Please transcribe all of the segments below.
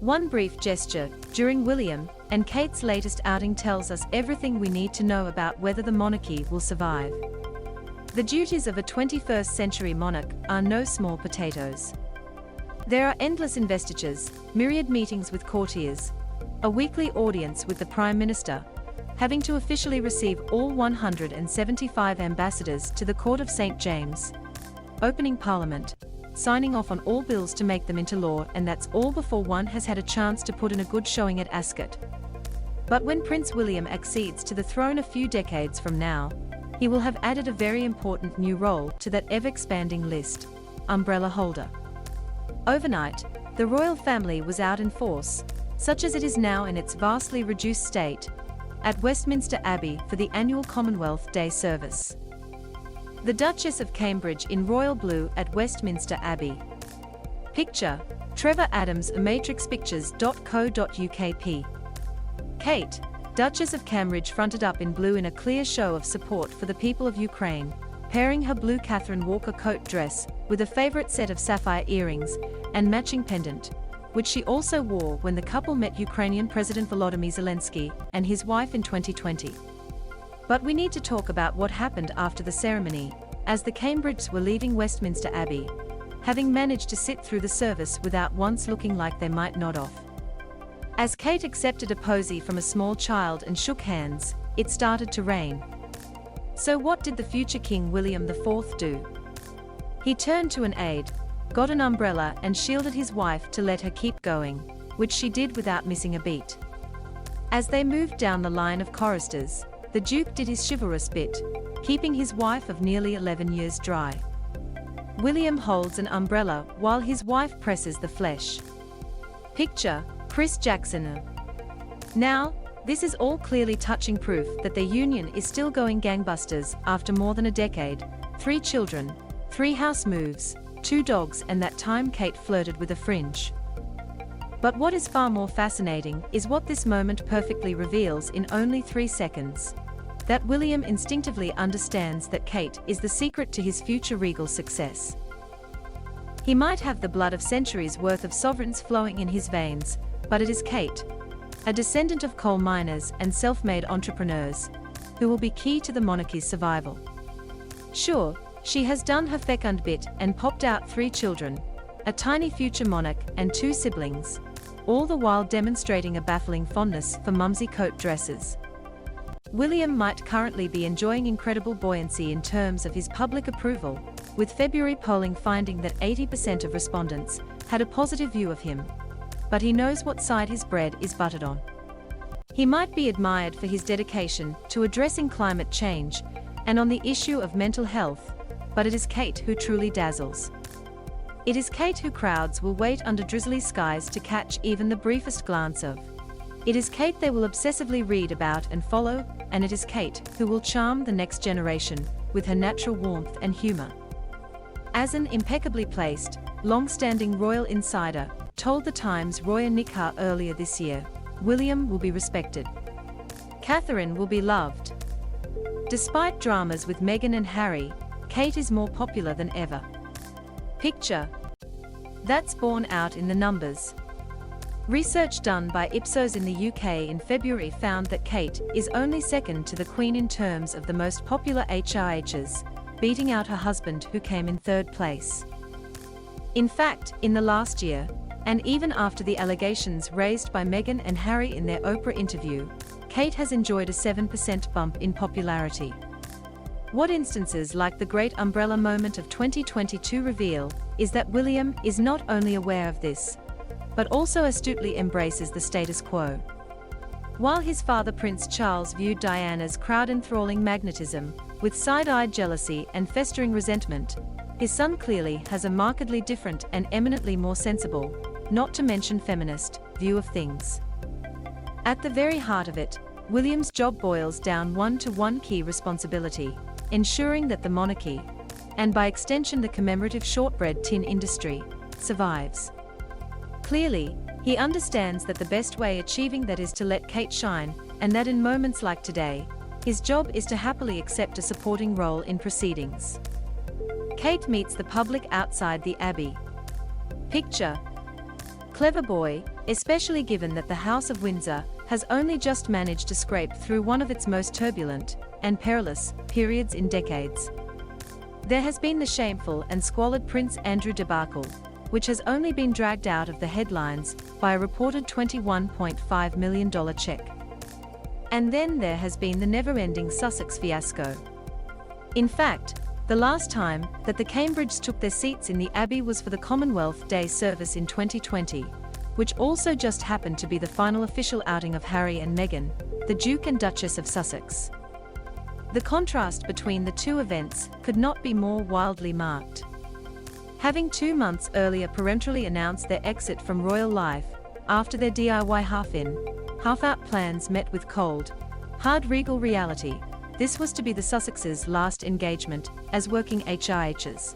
One brief gesture during William and Kate's latest outing tells us everything we need to know about whether the monarchy will survive. The duties of a 21st century monarch are no small potatoes. There are endless investitures, myriad meetings with courtiers, a weekly audience with the Prime Minister, having to officially receive all 175 ambassadors to the Court of St. James, opening Parliament, signing off on all bills to make them into law, and that's all before one has had a chance to put in a good showing at Ascot. But when Prince William accedes to the throne a few decades from now, he will have added a very important new role to that ever-expanding list: umbrella holder. Overnight, the royal family was out in force, such as it is now in its vastly reduced state, at Westminster Abbey for the annual Commonwealth Day service. The Duchess of Cambridge in royal blue at Westminster Abbey. Picture: Trevor Adams, matrixpictures.co.uk. Kate, Duchess of Cambridge, fronted up in blue in a clear show of support for the people of Ukraine, pairing her blue Catherine Walker coat dress with a favorite set of sapphire earrings and matching pendant, which she also wore when the couple met Ukrainian President Volodymyr Zelensky and his wife in 2020. But we need to talk about what happened after the ceremony, as the Cambridges were leaving Westminster Abbey, having managed to sit through the service without once looking like they might nod off. As Kate accepted a posy from a small child and shook hands, it started to rain. So what did the future King William IV do? He turned to an aide, got an umbrella and shielded his wife to let her keep going, which she did without missing a beat. As they moved down the line of choristers, the Duke did his chivalrous bit, keeping his wife of nearly 11 years dry. William holds an umbrella while his wife presses the flesh. Picture: Chris Jackson. Now, this is all clearly touching proof that their union is still going gangbusters after more than a decade: 3 children, 3 house moves, 2 dogs, and that time Kate flirted with a fringe. But what is far more fascinating is what this moment perfectly reveals in only 3 seconds: that William instinctively understands that Kate is the secret to his future regal success. He might have the blood of centuries worth of sovereigns flowing in his veins, but it is Kate, a descendant of coal miners and self-made entrepreneurs, who will be key to the monarchy's survival. Sure, she has done her fecund bit and popped out 3 children, a tiny future monarch and 2 siblings, all the while demonstrating a baffling fondness for mumsy coat dresses. William might currently be enjoying incredible buoyancy in terms of his public approval, with February polling finding that 80% of respondents had a positive view of him. But he knows what side his bread is buttered on. He might be admired for his dedication to addressing climate change and on the issue of mental health, but it is Kate who truly dazzles. It is Kate who crowds will wait under drizzly skies to catch even the briefest glance of. It is Kate they will obsessively read about and follow, and it is Kate who will charm the next generation with her natural warmth and humor. As an impeccably placed, long-standing royal insider told the Times Roya Nikar earlier this year, William will be respected. Catherine will be loved. Despite dramas with Meghan and Harry, Kate is more popular than ever. Picture: that's borne out in the numbers. Research done by Ipsos in the UK in February found that Kate is only second to the Queen in terms of the most popular HRHs, beating out her husband who came in 3rd place. In fact, in the last year, and even after the allegations raised by Meghan and Harry in their Oprah interview, Kate has enjoyed a 7% bump in popularity. What instances like the Great Umbrella moment of 2022 reveal is that William is not only aware of this, but also astutely embraces the status quo. While his father Prince Charles viewed Diana's crowd-enthralling magnetism with side-eyed jealousy and festering resentment, his son clearly has a markedly different and eminently more sensible, not to mention feminist, view of things. At the very heart of it, William's job boils down to one key responsibility: ensuring that the monarchy, and by extension the commemorative shortbread tin industry, survives. Clearly, he understands that the best way achieving that is to let Kate shine, and that in moments like today, his job is to happily accept a supporting role in proceedings. Kate meets the public outside the Abbey. Picture: Clever boy, especially given that the House of Windsor has only just managed to scrape through one of its most turbulent and perilous periods in decades. There has been the shameful and squalid Prince Andrew debacle, which has only been dragged out of the headlines by a reported $21.5 million check. And then there has been the never-ending Sussex fiasco. In fact, the last time that the Cambridges took their seats in the Abbey was for the Commonwealth Day service in 2020, which also just happened to be the final official outing of Harry and Meghan, the Duke and Duchess of Sussex. The contrast between the two events could not be more wildly marked. Having 2 months earlier peremptorily announced their exit from royal life, after their DIY half-in, half-out plans met with cold, hard regal reality, this was to be the Sussexes' last engagement as working HRHs.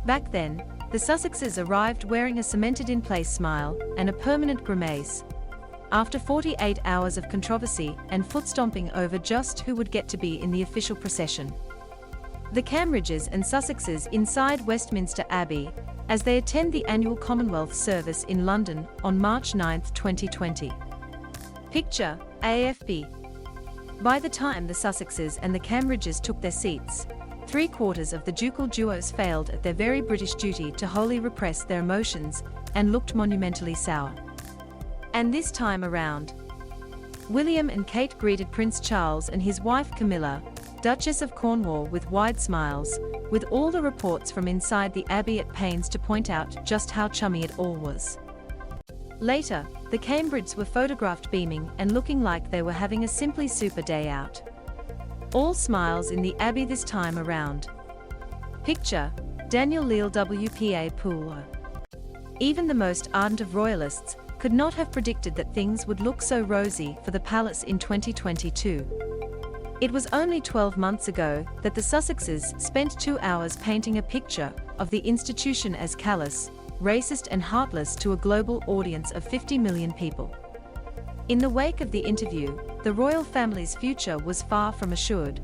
Back then, the Sussexes arrived wearing a cemented-in-place smile and a permanent grimace, after 48 hours of controversy and foot-stomping over just who would get to be in the official procession. The Cambridges and Sussexes inside Westminster Abbey, as they attend the annual Commonwealth service in London on March 9, 2020. Picture, AFP. By the time the Sussexes and the Cambridges took their seats, 3/4 of the ducal duos failed at their very British duty to wholly repress their emotions and looked monumentally sour. And this time around, William and Kate greeted Prince Charles and his wife Camilla, Duchess of Cornwall, with wide smiles, with all the reports from inside the Abbey at pains to point out just how chummy it all was. Later, the Cambridges were photographed beaming and looking like they were having a simply super day out. All smiles in the Abbey this time around. Picture, Daniel Leal WPA Poole. Even the most ardent of royalists could not have predicted that things would look so rosy for the palace in 2022. It was only 12 months ago that the Sussexes spent 2 hours painting a picture of the institution as callous, racist and heartless to a global audience of 50 million people. In the wake of the interview, the royal family's future was far from assured.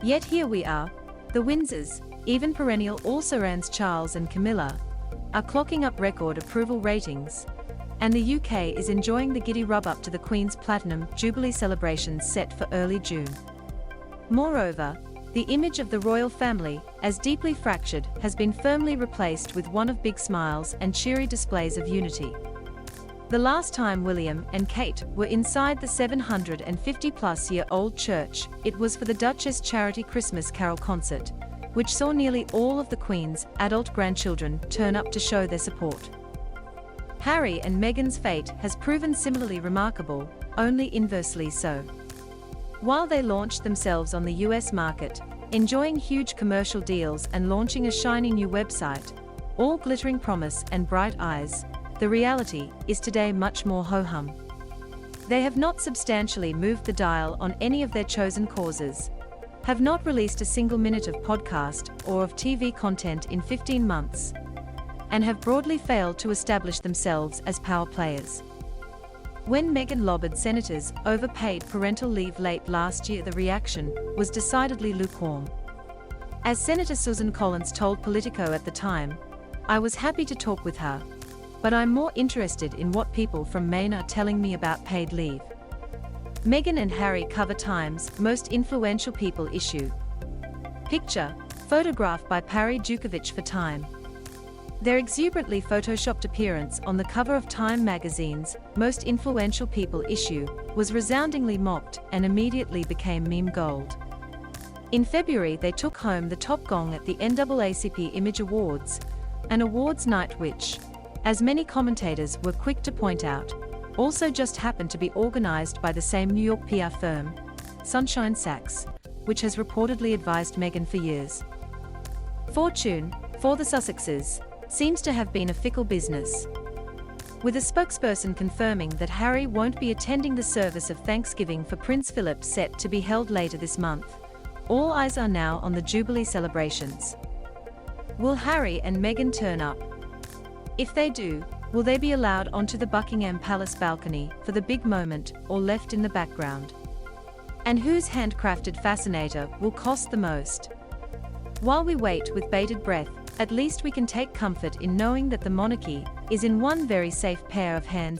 Yet here we are, the Windsors, even perennial also-rans Charles and Camilla, are clocking up record approval ratings, and the UK is enjoying the giddy rub-up to the Queen's Platinum Jubilee celebrations set for early June. Moreover, the image of the royal family, as deeply fractured, has been firmly replaced with one of big smiles and cheery displays of unity. The last time William and Kate were inside the 750-plus-year-old church, it was for the Duchess Charity Christmas Carol concert, which saw nearly all of the Queen's adult grandchildren turn up to show their support. Harry and Meghan's fate has proven similarly remarkable, only inversely so. While they launched themselves on the US market, enjoying huge commercial deals and launching a shiny new website, all glittering promise and bright eyes, the reality is today much more ho-hum. They have not substantially moved the dial on any of their chosen causes, have not released a single minute of podcast or of TV content in 15 months, and have broadly failed to establish themselves as power players. When Meghan lobbied senators over paid parental leave late last year, the reaction was decidedly lukewarm. As Senator Susan Collins told Politico at the time, "I was happy to talk with her, but I'm more interested in what people from Maine are telling me about paid leave." Meghan and Harry cover Time's most influential people issue. Picture, photographed by Parry Djukovic for Time. Their exuberantly photoshopped appearance on the cover of Time magazine's most influential people issue was resoundingly mocked and immediately became meme gold. In February, they took home the top gong at the NAACP Image Awards, an awards night which, as many commentators were quick to point out, also just happened to be organized by the same New York PR firm, Sunshine Sachs, which has reportedly advised Meghan for years. Fortune, for the Sussexes, seems to have been a fickle business, with a spokesperson confirming that Harry won't be attending the service of Thanksgiving for Prince Philip set to be held later this month. All eyes are now on the Jubilee celebrations. Will Harry and Meghan turn up? If they do, will they be allowed onto the Buckingham Palace balcony for the big moment or left in the background? And whose handcrafted fascinator will cost the most? While we wait with bated breath, At least we can take comfort in knowing that the monarchy is in one very safe pair of hands.